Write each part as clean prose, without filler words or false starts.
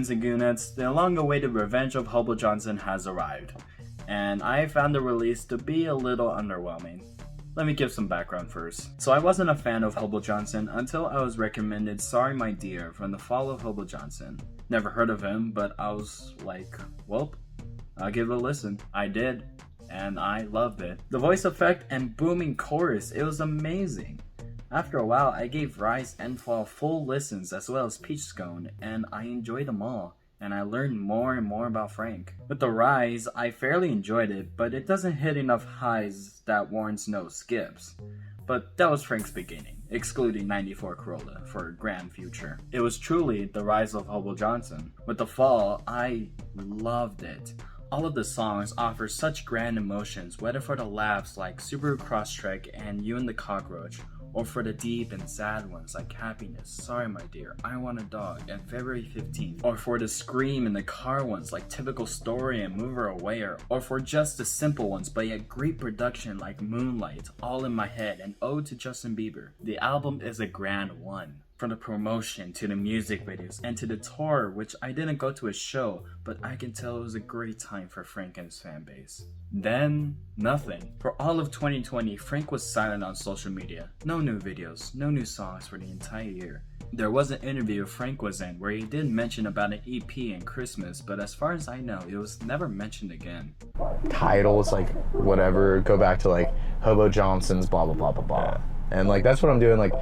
Goons and Goonettes, the long-awaited revenge of Hobo Johnson has arrived, and I found the release to be a little underwhelming. Let me give some background first. So I wasn't a fan of Hobo Johnson until I was recommended Sorry My Dear from the fall of Hobo Johnson. Never heard of him, but I was like, well, I'll give it a listen. I did, and I loved it. The voice effect and booming chorus, it was amazing. After a while, I gave Rise and Fall full listens as well as Peach Scone, and I enjoyed them all, and I learned more and more about Frank. With the Rise, I fairly enjoyed it, but it doesn't hit enough highs that warrants no skips. But that was Frank's beginning, excluding 94 Corolla for Grand Future. It was truly the rise of Hobo Johnson. With the Fall, I loved it. All of the songs offer such grand emotions, whether for the laughs like Subaru Crosstrek and You and the Cockroach, or for the deep and sad ones like Happiness, Sorry My Dear, I Want a Dog, and February 15th, or for the scream in the car ones like Typical Story and Move Her Away, or for just the simple ones but yet great production like Moonlight, All in My Head, and Ode to Justin Bieber. The album is a grand one. From the promotion to the music videos and to the tour, which I didn't go to a show, but I can tell it was a great time for Frank and his fan base. Then, nothing. For all of 2020, Frank was silent on social media. No new videos, no new songs for the entire year. There was an interview Frank was in where he did mention about an EP and Christmas, but as far as I know, it was never mentioned again. Titles, like, whatever, go back to, like, Hobo Johnson's blah, blah, blah, blah, blah. And, like, that's what I'm doing, like,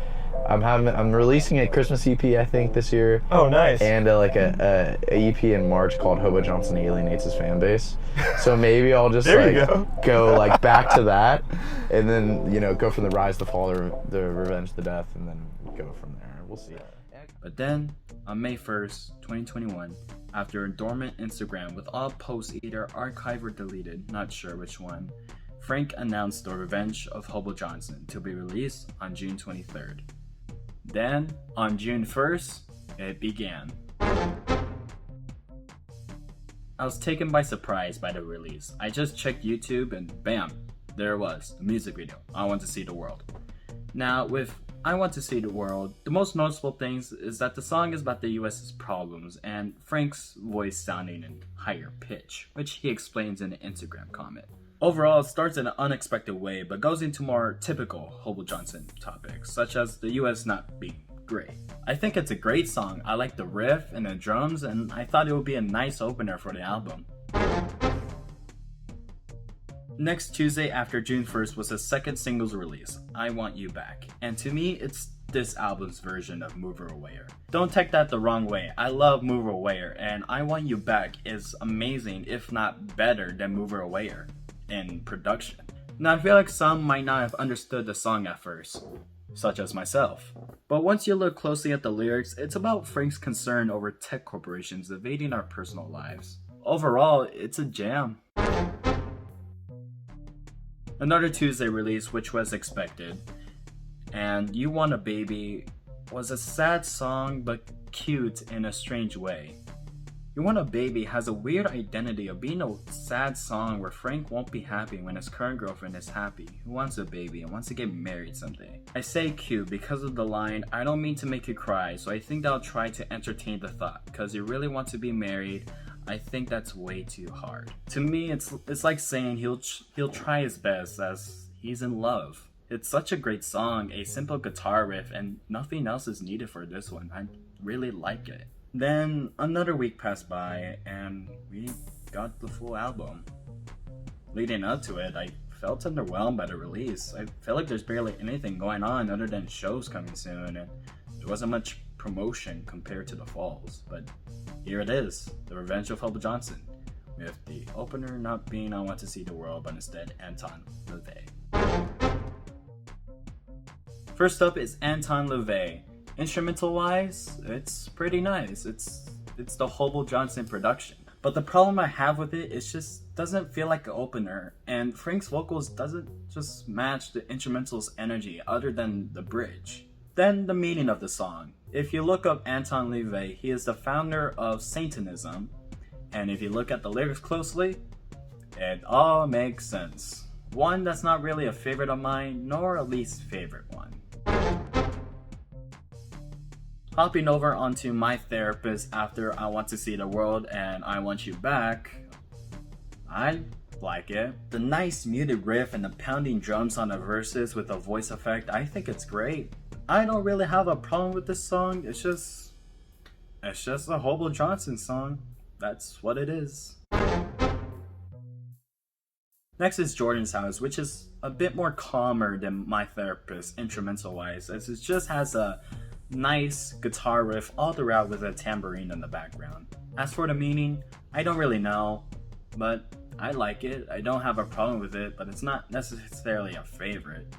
I'm releasing a Christmas EP, I think, this year. Oh, nice. And like a EP in March called Hobo Johnson Alienates His Fan Base. So maybe I'll just go like back to that, and then go from the rise, the fall, the revenge, the death, and then go from there. We'll see. But then on May 1st, 2021, after a dormant Instagram with all posts either archived or deleted, not sure which one, Frank announced the revenge of Hobo Johnson to be released on June 23rd. Then, on June 1st, it began. I was taken by surprise by the release. I just checked YouTube and bam, there it was, the music video, I Want to See the World. Now, with I Want to See the World, the most noticeable things is that the song is about the US's problems and Frank's voice sounding in higher pitch, which he explains in an Instagram comment. Overall, it starts in an unexpected way, but goes into more typical Hobo Johnson topics, such as the US not being great. I think it's a great song. I like the riff and the drums, and I thought it would be a nice opener for the album. Next Tuesday after June 1st was the second singles release, I Want You Back, and to me, it's this album's version of Move Her Away. Don't take that the wrong way, I love Move Her Away, and I Want You Back is amazing, if not better than Move Her Away in production. Now I feel like some might not have understood the song at first, such as myself. But once you look closely at the lyrics, it's about Frank's concern over tech corporations invading our personal lives. Overall, it's a jam. Another Tuesday release, which was expected, and You Want a Baby was a sad song but cute in a strange way. You Want a Baby has a weird identity of being a sad song where Frank won't be happy when his current girlfriend is happy, who wants a baby and wants to get married someday. I say cute because of the line, I don't mean to make you cry, so I think that I'll try to entertain the thought, because you really want to be married, I think that's way too hard. To me, it's like saying he'll try his best as he's in love. It's such a great song, a simple guitar riff, and nothing else is needed for this one. I really like it. Then another week passed by and we got the full album. Leading up to it, I felt underwhelmed by the release. I felt like there's barely anything going on other than shows coming soon, and there wasn't much promotion compared to the falls. But here it is, The Revenge of Hobo Johnson, with the opener not being I Want to See the World, but instead Anton, LAVEY. First up is Anton, LAVEY. Instrumental wise, it's pretty nice. It's the Hobo Johnson production. But the problem I have with it is just doesn't feel like an opener, and Frank's vocals doesn't just match the instrumental's energy other than the bridge. Then the meaning of the song. If you look up Anton LAVEY, he is the founder of Satanism, and if you look at the lyrics closely, it all makes sense. One that's not really a favorite of mine, nor a least favorite one. Hopping over onto My Therapist after I Want to See the World and I Want You Back, I like it. The nice muted riff and the pounding drums on the verses with a voice effect, I think it's great. I don't really have a problem with this song. It's just a Hobo Johnson song. That's what it is. Next is Jordan's House, which is a bit more calmer than My Therapist instrumental wise, as it just has a nice guitar riff all throughout with a tambourine in the background. As for the meaning, I don't really know, but I like it. I don't have a problem with it, but it's not necessarily a favorite.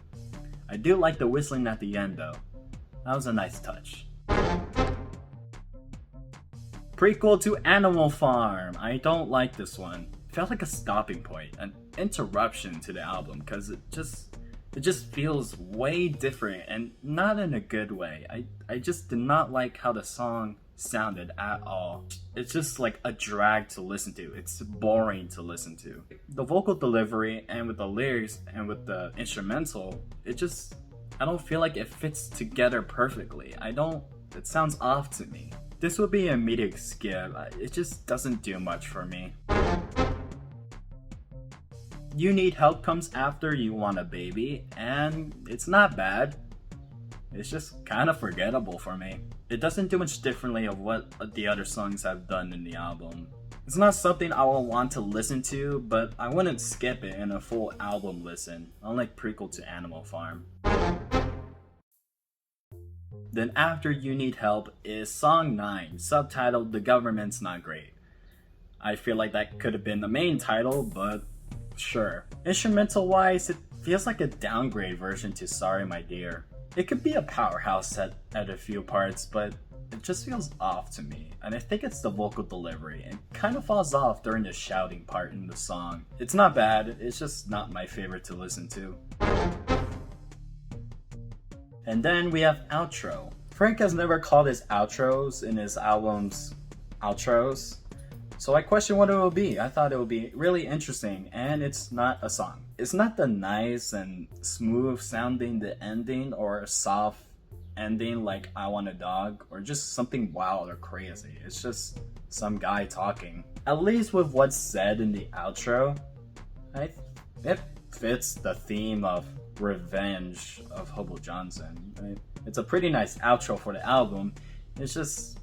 I do like the whistling at the end though. That was a nice touch. Prequel to Animal Farm. I don't like this one. It felt like a stopping point, an interruption to the album, because it just feels way different and not in a good way. I just did not like how the song sounded at all. It's just like a drag to listen to. It's boring to listen to. The vocal delivery and with the lyrics and with the instrumental, I don't feel like it fits together perfectly. It sounds off to me. This would be an immediate skip. It just doesn't do much for me. You Need Help comes after You Want a Baby, and it's not bad. It's just kind of forgettable for me. It doesn't do much differently of what the other songs have done in the album. It's not something I will want to listen to, but I wouldn't skip it in a full album listen, unlike Prequel to Animal Farm. Then after You Need Help is Song 9, subtitled The Government's Not Great. I feel like that could have been the main title, but sure. Instrumental wise, it feels like a downgrade version to Sorry My Dear. It could be a powerhouse at a few parts, but it just feels off to me. And I think it's the vocal delivery. It kind of falls off during the shouting part in the song. It's not bad, it's just not my favorite to listen to. And then we have Outro. Frank has never called his outros in his albums outros, so I question what it will be. I thought it would be really interesting, and it's not a song. It's not the nice and smooth sounding the ending or a soft ending like I Want a Dog or just something wild or crazy. It's just some guy talking. At least with what's said in the outro, it fits the theme of revenge of Hobo Johnson. Right? It's a pretty nice outro for the album. It's just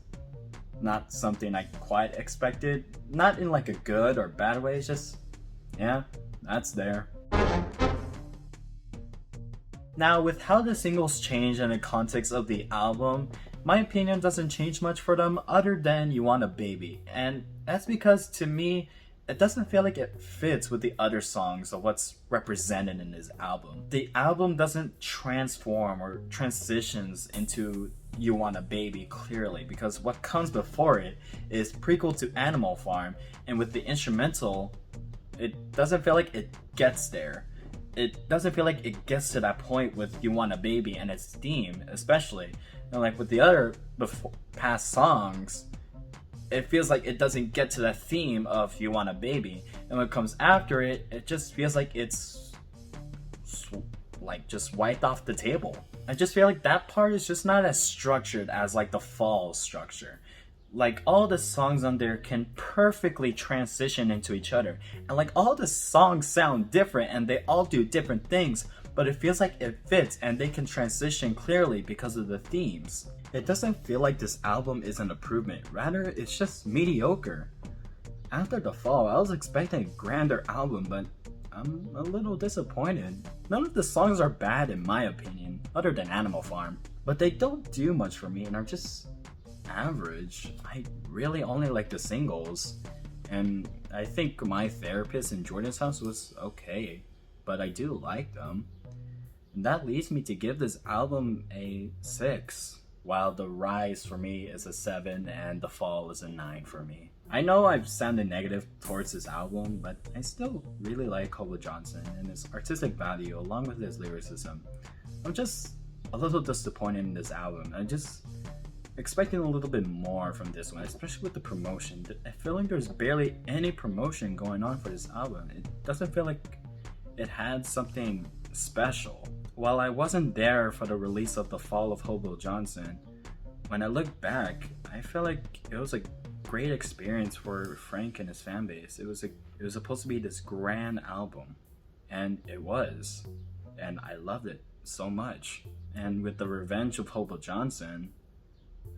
not something I quite expected. Not in like a good or bad way, it's just, yeah, that's there. Now, with how the singles change in the context of the album, my opinion doesn't change much for them other than You Want a Baby. And that's because to me, it doesn't feel like it fits with the other songs of what's represented in this album. The album doesn't transform or transitions into You Want a Baby clearly, because what comes before it is Prequel to Animal Farm, and with the instrumental, it doesn't feel like it gets there. It doesn't feel like it gets to that point with You Want a Baby and its theme, especially. And like with the other past songs, it feels like it doesn't get to that theme of You Want a Baby. And when it comes after it, it just feels like it's like just wiped off the table. I just feel like that part is just not as structured as like the Fall structure. Like all the songs on there can perfectly transition into each other. And like all the songs sound different and they all do different things, but it feels like it fits and they can transition clearly because of the themes. It doesn't feel like this album is an improvement, rather it's just mediocre. After The Fall, I was expecting a grander album, but I'm a little disappointed. None of the songs are bad in my opinion, other than Animal Farm, but they don't do much for me and are just average. I really only like the singles, and I think My Therapist and Jordan's House was okay, but I do like them. And that leads me to give this album a 6, while The Rise for me is a 7 and The Fall is a 9 for me. I know I've sounded negative towards this album, but I still really like Hobo Johnson and his artistic value along with his lyricism. I'm just a little disappointed in this album. I'm just expecting a little bit more from this one, especially with the promotion. I feel like there's barely any promotion going on for this album. It doesn't feel like it had something special. While I wasn't there for the release of The Fall of Hobo Johnson, when I look back, I feel like it was a great experience for Frank and his fan base. It was supposed to be this grand album, and it was, and I loved it so much. And with the revenge of Hobo Johnson,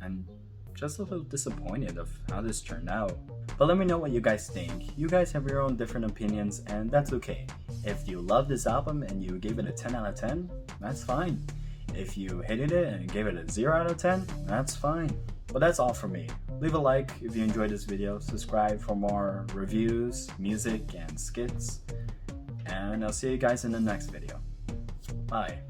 I'm just a little disappointed of how this turned out. But let me know what you guys think. You guys have your own different opinions, and that's okay. If you love this album and you gave it a 10 out of 10, that's fine. If you hated it and gave it a 0 out of 10, that's fine. But that's all for me. Leave a like if you enjoyed this video, subscribe for more reviews, music, and skits, and I'll see you guys in the next video. Bye.